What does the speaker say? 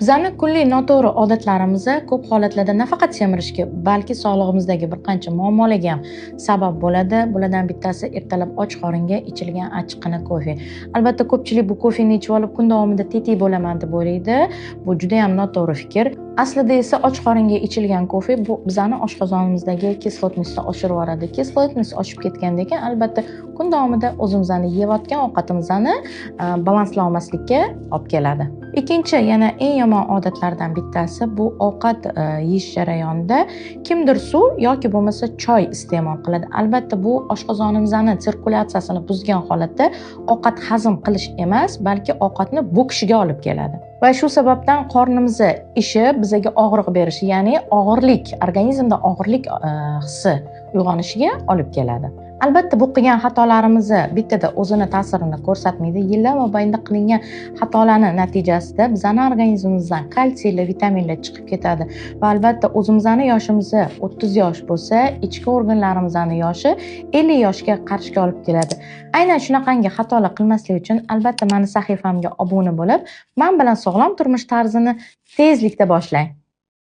Bizlarning kunlik noto'g'ri odatlarimiz ko'p holatlarda nafaqat semirishga, balki sog'lig'imizdagi bir qancha muammolarga ham sabab bo'ladi. Bulardan bittasi ertalab och qoringa ichilgan achchiqqina kofe. Albatta ko'pchilik bu kofeni ichib olib kun davomida tetik bo'laman deb o'ylaydi. Bu juda ham noto'g'ri fikr. Aslida esa och qoringa ichilgan kofe bu bizning oshqozonimizdagi kislotnostni oshirib yuboradi. Kislotnost oshib ketgandan keyin albatta kun davomida o'zimizning yeyotgan ovqatimizni balansla olmaslikka olib keladi. Ikkinchi, yana eng yomon odatlardan bittasi bu ovqat yeyish jarayonida kimdir suv yoki bo'lmasa choy iste'mol qiladi. Albatta bu oshqozonimizning sirkulyatsiyasini buzgan holatda ovqat hazm qilish emas, balki ovqatni bo'kishiga olib keladi. Va shu sababdan qornimiz ishi bizga og'riq berishi, ya'ni og'irlik, organizmda og'irlik hissi uyg'onishiga olib keladi. Albatta bu qilgan xatolarimiz bittada o'zini ta'sirini ko'rsatmaydi. Yillar mobaynida qilingan xatolarning natijasida bizning organizmimizdan kalsiylar, vitaminlar chiqib ketadi va albatta o'zimizning yoshimiz 30 yosh bo'lsa, ichki organlarimizning yoshi 50 yoshga qarishga olib keladi. Aynan shunaqangi xatolar qilmaslik uchun albatta meni sahifamga obuna bo'lib, men bilan sog'lom turmush tarzini tezlikda boshlang.